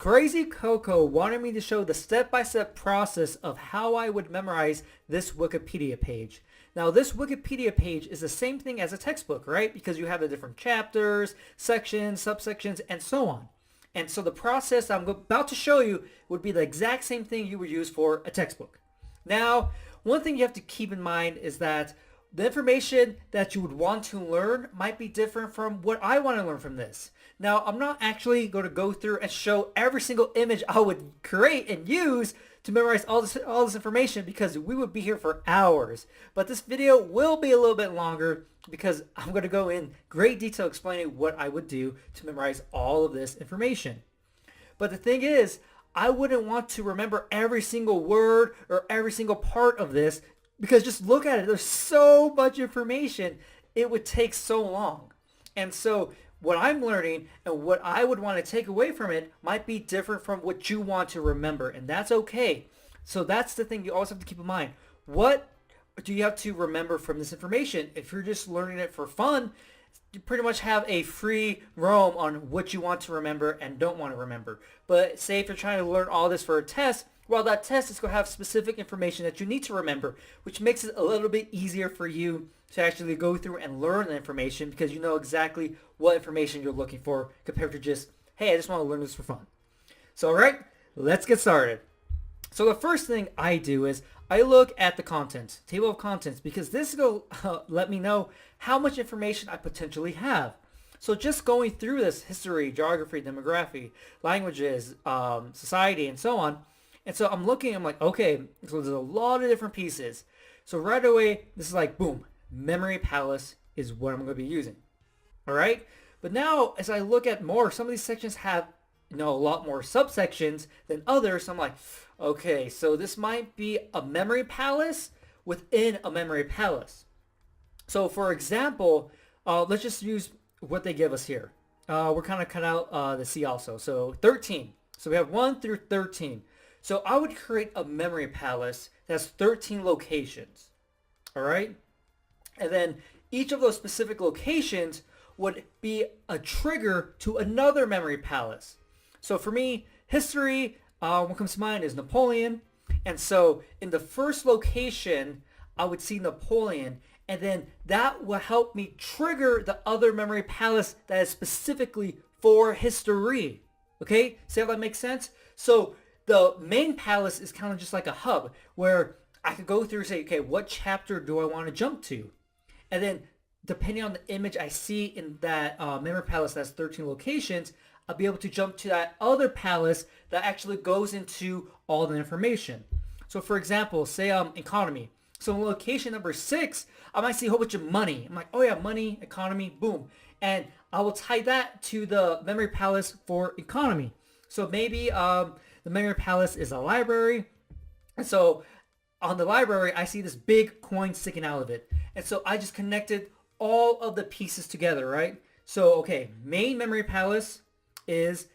Crazy Coco wanted me to show the step-by-step process of how I would memorize this Wikipedia page. Now, this Wikipedia page is the same thing as a textbook, right? Because you have the different chapters, sections, subsections, and so on. And so the process I'm about to show you would be the exact same thing you would use for a textbook. Now, one thing you have to keep in mind is that the information that you would want to learn might be different from what I want to learn from this. Now, I'm not actually going to go through and show every single image I would create and use to memorize all this information, because we would be here for hours. But this video will be a little bit longer because I'm going to go in great detail explaining what I would do to memorize all of this information. But the thing is, I wouldn't want to remember every single word or every single part of this, because just look at it. There's so much information. It would take so long. And so what I'm learning and what I would want to take away from it might be different from what you want to remember. And that's okay. So that's the thing you always have to keep in mind. What do you have to remember from this information? If you're just learning it for fun, you pretty much have a free roam on what you want to remember and don't want to remember. But say if you're trying to learn all this for a test, well, that test is going to have specific information that you need to remember, which makes it a little bit easier for you to actually go through and learn the information, because you know exactly what information you're looking for compared to just, hey, I just want to learn this for fun. So, all right, let's get started. So the first thing I do is I look at the contents, table of contents, because this will let me know how much information I potentially have. So just going through this history, geography, demography, languages, society, and so on. And so I'm looking, I'm like, okay, so there's a lot of different pieces. So right away, this is like, boom, memory palace is what I'm going to be using. All right. But now as I look at more, some of these sections have, a lot more subsections than others. So I'm like, okay, so this might be a memory palace within a memory palace. So for example, let's just use what they give us here. We're kind of cut out the C also. So 13. So we have 1 through 13. So I would create a memory palace that has 13 locations. All right. And then each of those specific locations would be a trigger to another memory palace. So for me, history, what comes to mind is Napoleon. And so in the first location, I would see Napoleon. And then that will help me trigger the other memory palace that is specifically for history. Okay? See how that makes sense? So the main palace is kind of just like a hub where I could go through and say, okay, what chapter do I want to jump to? And then depending on the image I see in that memory palace that's 13 locations, I'll be able to jump to that other palace that actually goes into all the information. So for example, say economy. So in location number 6, I might see a whole bunch of money. I'm like, oh yeah, money, economy, boom. And I will tie that to the memory palace for economy. So maybe the memory palace is a library. And so on the library, I see this big coin sticking out of it. And so I just connected all of the pieces together, right? So, okay, main memory palace is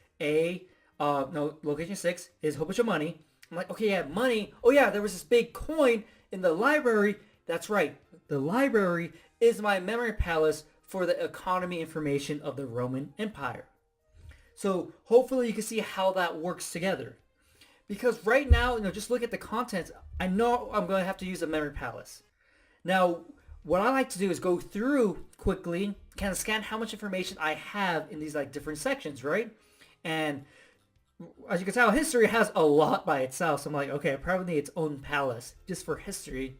location 6 is a whole bunch of money. I'm like, okay, yeah, money. Oh yeah, there was this big coin in the library. That's right. The library is my memory palace for the economy information of the Roman Empire. So hopefully you can see how that works together. Because right now, just look at the contents. I know I'm going to have to use a memory palace. Now, what I like to do is go through quickly, kind of scan how much information I have in these like different sections, right? And as you can tell, history has a lot by itself. So I'm like, okay, I probably need its own palace just for history.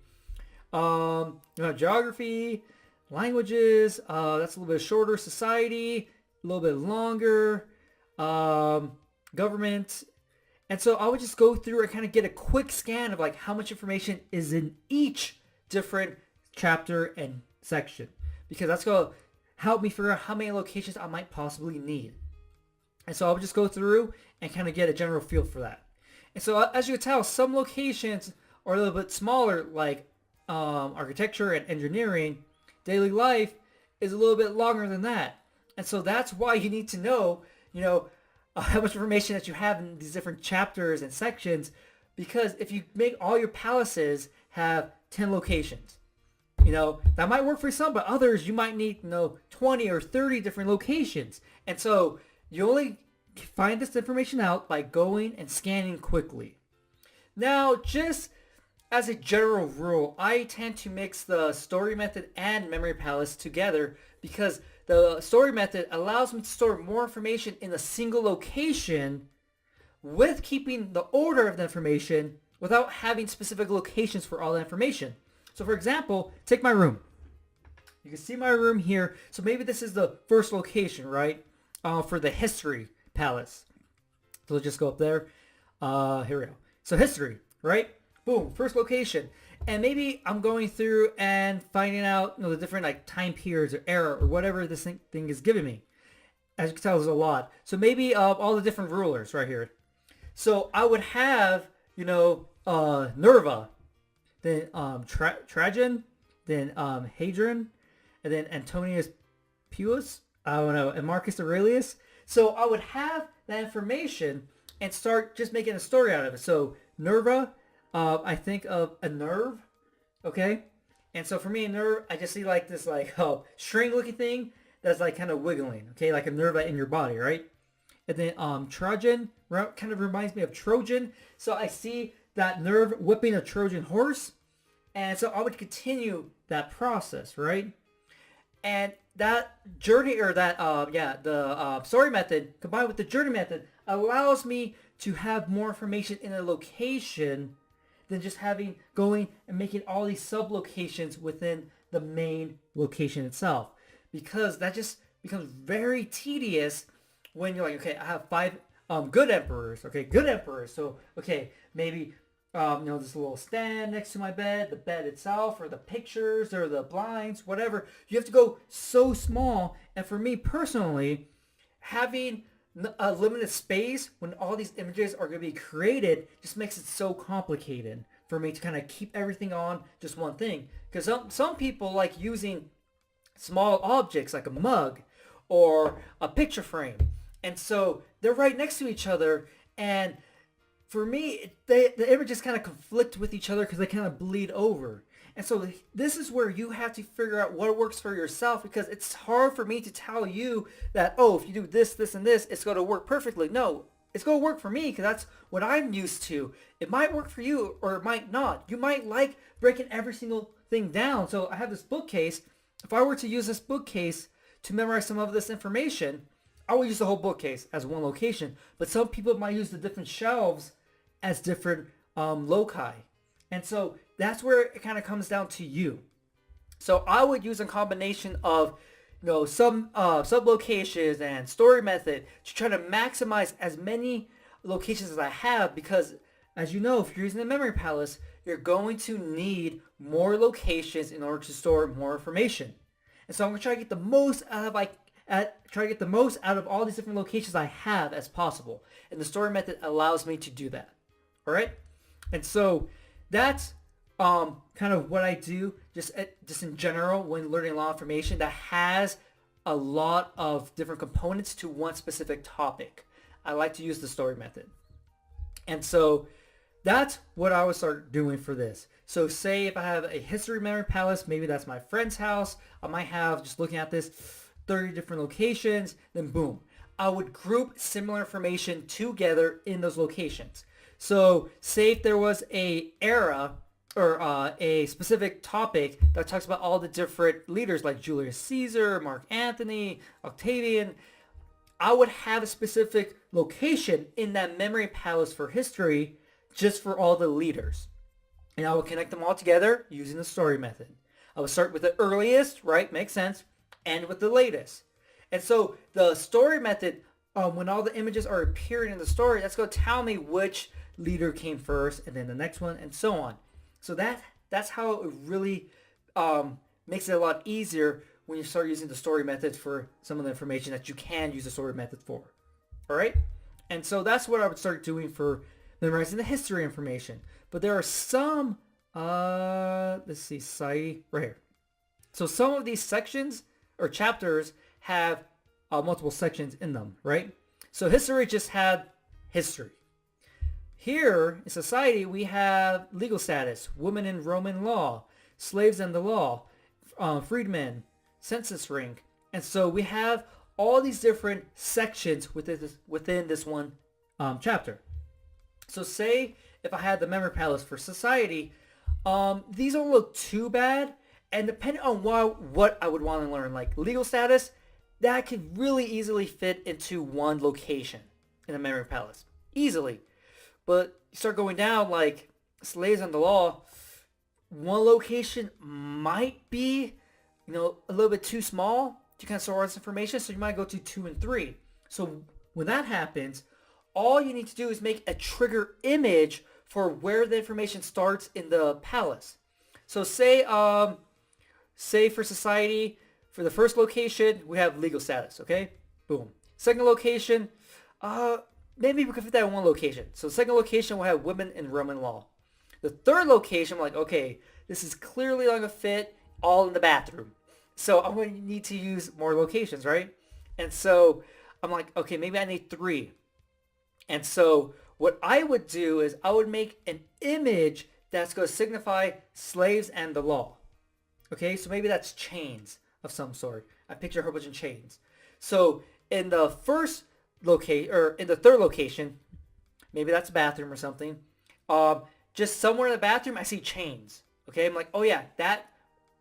Geography, languages, that's a little bit shorter. Society, a little bit longer. Government. And so I would just go through and kind of get a quick scan of like how much information is in each different chapter and section, because that's going to help me figure out how many locations I might possibly need. And so I'll just go through and kind of get a general feel for that. And so as you can tell, some locations are a little bit smaller, like architecture and engineering. Daily life is a little bit longer than that. And so that's why you need to know, how much information that you have in these different chapters and sections, because if you make all your palaces have 10 locations, that might work for some, but others you might need, 20 or 30 different locations. And so you only find this information out by going and scanning quickly. Now, just as a general rule, I tend to mix the story method and memory palace together because the story method allows me to store more information in a single location with keeping the order of the information without having specific locations for all the information. So for example, take my room. You can see my room here. So maybe this is the first location, right? For the history palace. So let's just go up there. Here we go. So history, right? Boom, first location. And maybe I'm going through and finding out, the different like time periods or era or whatever this thing is giving me. As you can tell, there's a lot. So maybe all the different rulers right here. So I would have, Nerva, then Trajan, then Hadrian, and then Antonius Pius, I don't know, and Marcus Aurelius. So I would have that information and start just making a story out of it. So Nerva, I think of a nerve, okay? And so for me, a nerve, I just see like this string looking thing that's like kind of wiggling, okay? Like a nerve in your body, right? And then Trajan kind of reminds me of Trojan. So I see that nerve whipping a Trojan horse. And so I would continue that process, right? And that journey or the story method combined with the journey method allows me to have more information in a location than just going and making all these sub-locations within the main location itself. Because that just becomes very tedious when you're like, okay, I have 5 good emperors. Okay, good emperors. So, okay, maybe, this little stand next to my bed, the bed itself, or the pictures, or the blinds, whatever. You have to go so small. And for me personally, having a limited space when all these images are going to be created just makes it so complicated for me to kind of keep everything on just one thing. Because some people like using small objects like a mug or a picture frame. And so they're right next to each other, and for me, the images kind of conflict with each other because they kind of bleed over. And so this is where you have to figure out what works for yourself, because it's hard for me to tell you that, if you do this, this, and this, it's going to work perfectly. No, it's going to work for me because that's what I'm used to. It might work for you or it might not. You might like breaking every single thing down. So I have this bookcase. If I were to use this bookcase to memorize some of this information, I will use the whole bookcase as one location, but some people might use the different shelves as different loci. And so that's where it kind of comes down to you. So I would use a combination of, some sub-locations and story method to try to maximize as many locations as I have, because as you know, if you're using the memory palace, you're going to need more locations in order to store more information. And so I'm going to try to get the most out of all these different locations I have as possible. And the story method allows me to do that. All right? And so that's kind of what I do just in general when learning a lot of information that has a lot of different components to one specific topic. I like to use the story method. And so that's what I would start doing for this. So say if I have a history memory palace, maybe that's my friend's house. I might have, just looking at this, 30 different locations, then boom. I would group similar information together in those locations. So say if there was a era or a specific topic that talks about all the different leaders like Julius Caesar, Mark Antony, Octavian, I would have a specific location in that memory palace for history just for all the leaders. And I would connect them all together using the story method. I would start with the earliest, right? Makes sense. And with the latest. And so the story method, when all the images are appearing in the story, that's going to tell me which leader came first and then the next one and so on. So that's how it really makes it a lot easier when you start using the story method for some of the information that you can use the story method for. All right? And so that's what I would start doing for memorizing the history information. But there are some, let's see, society, right here. So some of these sections or chapters have multiple sections in them, right? So history just had history. Here in society, we have legal status, women in Roman law, slaves and the law, freedmen, census rank. And so we have all these different sections within this one chapter. So say if I had the memory palace for society, these don't look too bad. And depending on what I would want to learn, like legal status, that could really easily fit into one location in the memory palace. Easily. But you start going down like slaves and the law, one location might be, a little bit too small to kind of store all this information. So you might go to 2 and 3. So when that happens, all you need to do is make a trigger image for where the information starts in the palace. So say for society, for the first location, we have legal status, okay? Boom. Second location, maybe we can fit that in one location. So second location, we'll have women in Roman law. The third location, I'm like, okay, this is clearly not going to fit all in the bathroom. So I'm going to need to use more locations, right? And so I'm like, okay, maybe I need 3. And so what I would do is I would make an image that's going to signify slaves and the law. Okay, so maybe that's chains of some sort. I picture a whole bunch of chains. So in the first location, or in the third location, maybe that's a bathroom or something. Just somewhere in the bathroom, I see chains. Okay, I'm like, oh yeah, that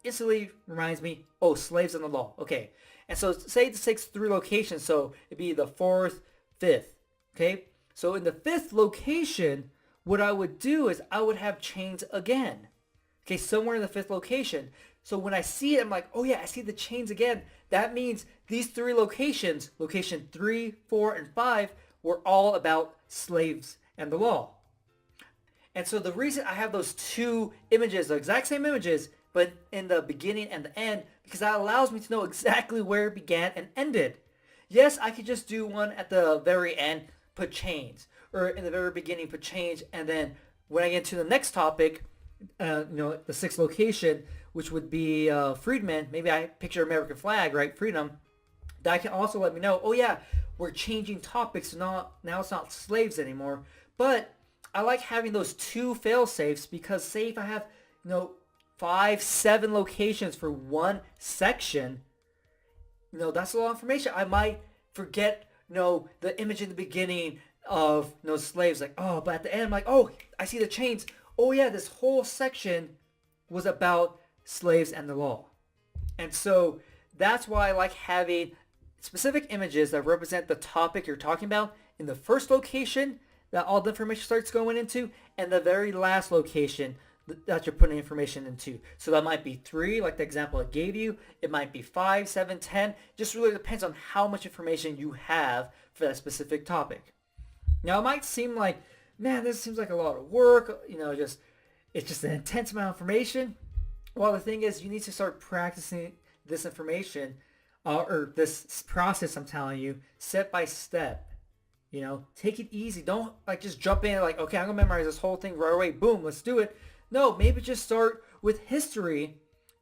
instantly reminds me, oh, slaves and the law. Okay, and so say this takes 3 locations, so it'd be the 4th, 5th. Okay, so in the 5th location, what I would do is I would have chains again. Okay, somewhere in the 5th location. So when I see it, I'm like, oh yeah, I see the chains again. That means these 3 locations, location 3, 4, and 5, were all about slaves and the law. And so the reason I have those 2 images, the exact same images, but in the beginning and the end, because that allows me to know exactly where it began and ended. Yes, I could just do one at the very end, put chains, or in the very beginning, put chains, and then when I get to the next topic, the 6th location, which would be freedmen, maybe I picture American flag, right, freedom, that can also let me know, oh yeah, we're changing topics, now it's not slaves anymore. But I like having those 2 fail-safes because say if I have, 5, 7 locations for one section, that's a lot of information. I might forget, the image in the beginning of slaves, like, oh, but at the end, I'm like, oh, I see the chains. Oh yeah, this whole section was about slaves and the law. And so that's why I like having specific images that represent the topic you're talking about in the first location that all the information starts going into, and the very last location that you're putting information into. So that might be 3, like the example I gave you. It might be 5, 7, 10. Just really depends on how much information you have for that specific topic. Now it might seem like, man, this seems like a lot of work. It's just an intense amount of information. Well, the thing is, you need to start practicing this information, or this process I'm telling you, step by step. Take it easy. Don't just jump in like, okay, I'm going to memorize this whole thing right away. Boom, let's do it. No, maybe just start with history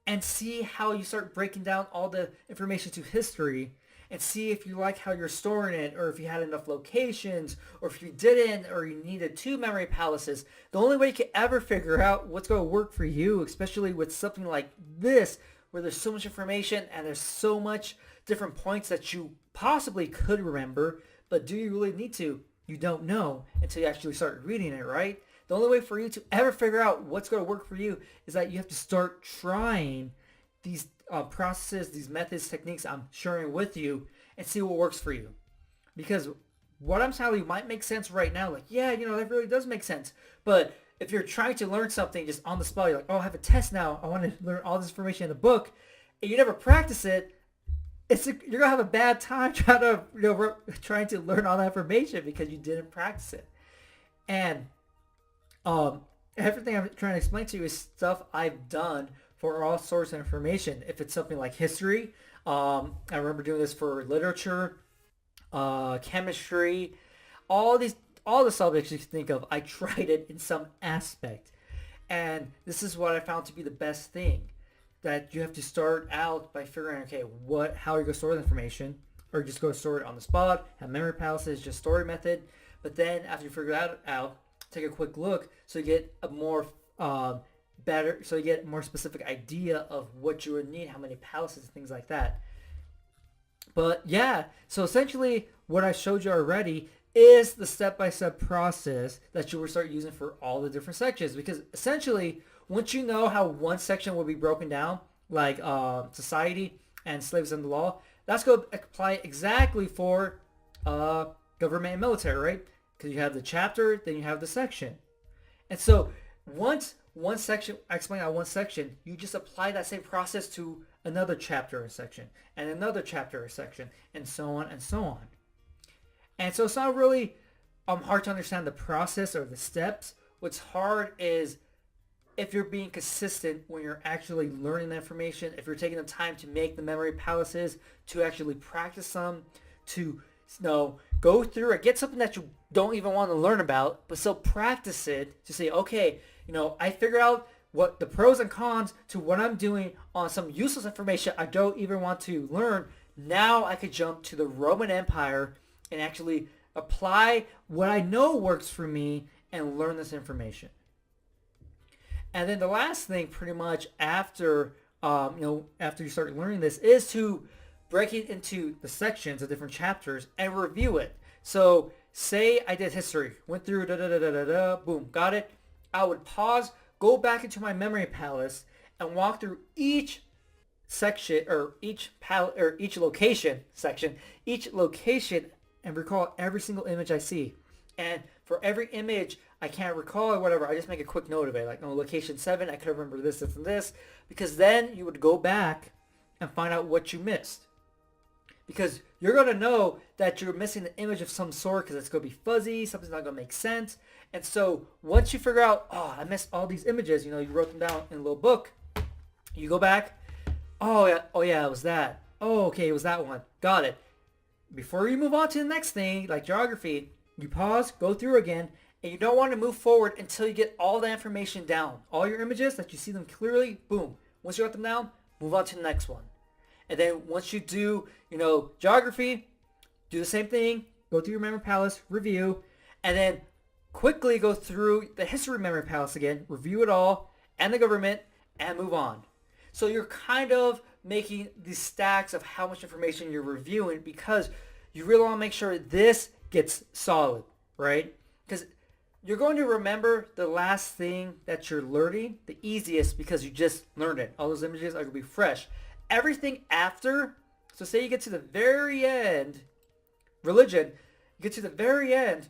and see how you start breaking down all the information to history and see if you like how you're storing it, or if you had enough locations, or if you didn't, or you needed 2 memory palaces. The only way you can ever figure out what's going to work for you, especially with something like this, where there's so much information and there's so much different points that you possibly could remember, but do you really need to? You don't know until you actually start reading it, right? The only way for you to ever figure out what's going to work for you is that you have to start trying these processes, these methods, techniques I'm sharing with you, and see what works for you. Because what I'm telling you might make sense right now. Like, yeah, that really does make sense. But if you're trying to learn something just on the spot, you're like, oh, I have a test now. I want to learn all this information in the book. And you never practice it. You're going to have a bad time trying to learn all that information because you didn't practice it. And everything I'm trying to explain to you is stuff I've done for all sorts of information. If it's something like history, I remember doing this for literature, chemistry, all the subjects you can think of, I tried it in some aspect. And this is what I found to be the best thing, that you have to start out by figuring, okay, how are you going to store the information, or just go store it on the spot, have memory palaces, just story method. But then after you figure that out, take a quick look so you get a more so you get a more specific idea of what you would need, how many palaces, things like that. But yeah, so essentially what I showed you already is the step-by-step process that you will start using for all the different sections. Because essentially, once you know how one section will be broken down, like society and slaves and the law, that's going to apply exactly for uh, government and military, right? Because you have the chapter, then you have the section. And so once one section, I explain out one section, you just apply that same process to another chapter or section, and another chapter or section, and so on and so on. And so it's not really hard to understand the process or the steps. What's hard is if you're being consistent when you're actually learning the information, if you're taking the time to make the memory palaces, to actually practice them, to go through it, get something that you don't even want to learn about, but still practice it to say, okay, I figure out what the pros and cons to what I'm doing on some useless information I don't even want to learn. Now I could jump to the Roman Empire and actually apply what I know works for me and learn this information. And then the last thing, pretty much after after you start learning this, is to break it into the sections, the different chapters, and review it. So say I did history, went through da da da da da da, boom, got it. I would pause, go back into my memory palace, and walk through each section or each location section, each location, and recall every single image I see. And for every image I can't recall or whatever, I just make a quick note of it. Like, location 7, I could remember this, this, and this. Because then you would go back and find out what you missed. Because you're going to know that you're missing the image of some sort because it's going to be fuzzy, something's not going to make sense. And so once you figure out, I missed all these images, you wrote them down in a little book, you go back, oh yeah, it was that. Oh, okay, it was that one. Got it. Before you move on to the next thing, like geography, you pause, go through again, and you don't want to move forward until you get all the information down. All your images, that you see them clearly, boom. Once you got them down, move on to the next one. And then once you do, geography, do the same thing, go through your memory palace, review, and then quickly go through the history memory palace again, review it all, and the government, and move on. So you're kind of making these stacks of how much information you're reviewing because you really want to make sure this gets solid, right? Because you're going to remember the last thing that you're learning the easiest because you just learned it. All those images are going to be fresh. Everything after, so say you get to the very end, religion, you get to the very end,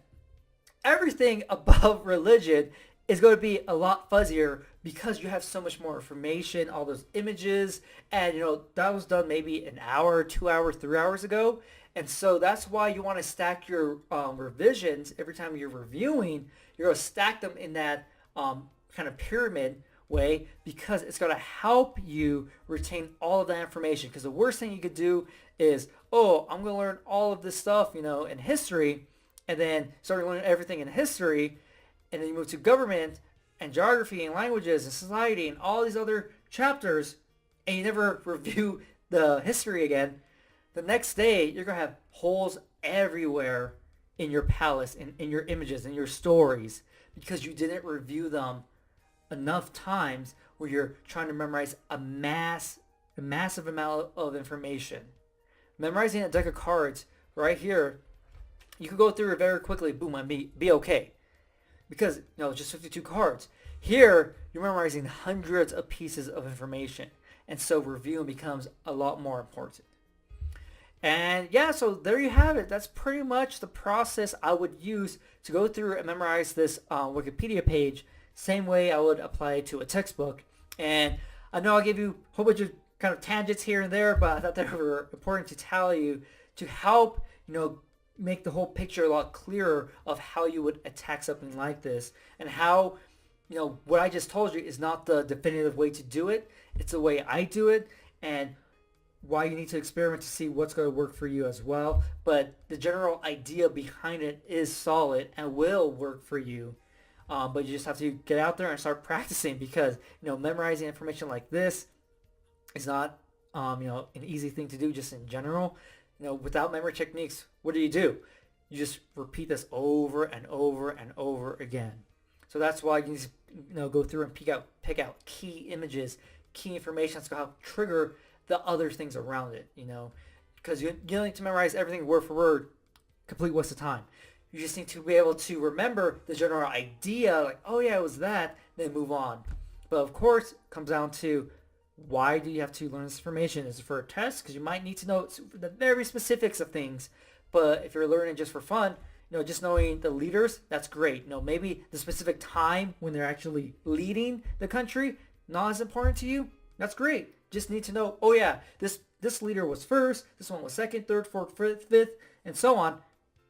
everything above religion is going to be a lot fuzzier because you have so much more information, all those images, and that was done maybe an hour, 2 hours, 3 hours ago. And so that's why you want to stack your revisions every time you're reviewing. You're going to stack them in that kind of pyramid way because it's going to help you retain all of that information. Because the worst thing you could do is, I'm going to learn all of this stuff, in history, and then start learning everything in history, and then you move to government and geography and languages and society and all these other chapters, and you never review the history again. The next day, you're going to have holes everywhere in your palace, in your images, in your stories, because you didn't review them enough times where you're trying to memorize a massive amount of information. Memorizing a deck of cards right here, you can go through it very quickly, boom, and be okay. Because, just 52 cards. Here, you're memorizing hundreds of pieces of information. And so reviewing becomes a lot more important. And yeah, so there you have it. That's pretty much the process I would use to go through and memorize this Wikipedia page. Same way I would apply it to a textbook. And I know I gave you a whole bunch of kind of tangents here and there, but I thought they were important to tell you to help, make the whole picture a lot clearer of how you would attack something like this and how, what I just told you is not the definitive way to do it. It's the way I do it and why you need to experiment to see what's going to work for you as well. But the general idea behind it is solid and will work for you. But you just have to get out there and start practicing because, memorizing information like this is not, an easy thing to do just in general. Without memory techniques, what do? You just repeat this over and over and over again. So that's why you need to, go through and pick out key images, key information that's going to help trigger the other things around it, because you don't need to memorize everything word for word, complete waste of time. You just need to be able to remember the general idea, like, oh yeah, it was that, then move on. But of course, it comes down to, why do you have to learn this information? Is it for a test? Because you might need to know the very specifics of things. But if you're learning just for fun, just knowing the leaders, that's great. Maybe the specific time when they're actually leading the country, not as important to you. That's great. Just need to know, oh yeah, this leader was first, this one was second, third, fourth, fifth, and so on.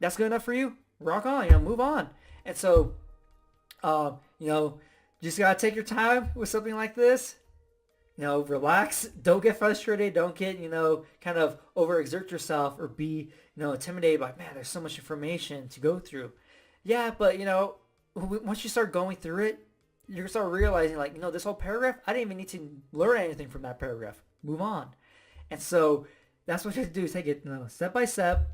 That's good enough for you? Rock on, move on. And so, you just gotta take your time with something like this. Relax. Don't get frustrated. Don't get, kind of overexert yourself or be, intimidated by, man, there's so much information to go through. Yeah, but, once you start going through it, you're going to start realizing, like, this whole paragraph, I didn't even need to learn anything from that paragraph. Move on. And so that's what you have to do, is take it step by step,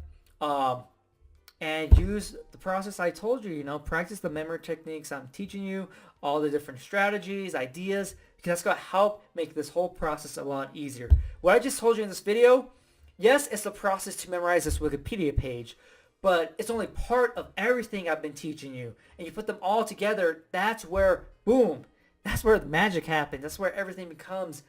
and use the process I told you, practice the memory techniques I'm teaching you, all the different strategies, ideas, because that's going to help make this whole process a lot easier. What I just told you in this video, yes, it's the process to memorize this Wikipedia page, but it's only part of everything I've been teaching you. And you put them all together, that's where, boom, that's where the magic happens. That's where everything becomes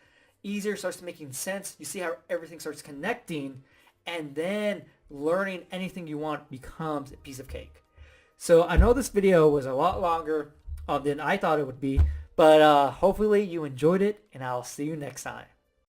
easier, starts making sense. You see how everything starts connecting, and then learning anything you want becomes a piece of cake. So I know this video was a lot longer than I thought it would be, but hopefully you enjoyed it, and I'll see you next time.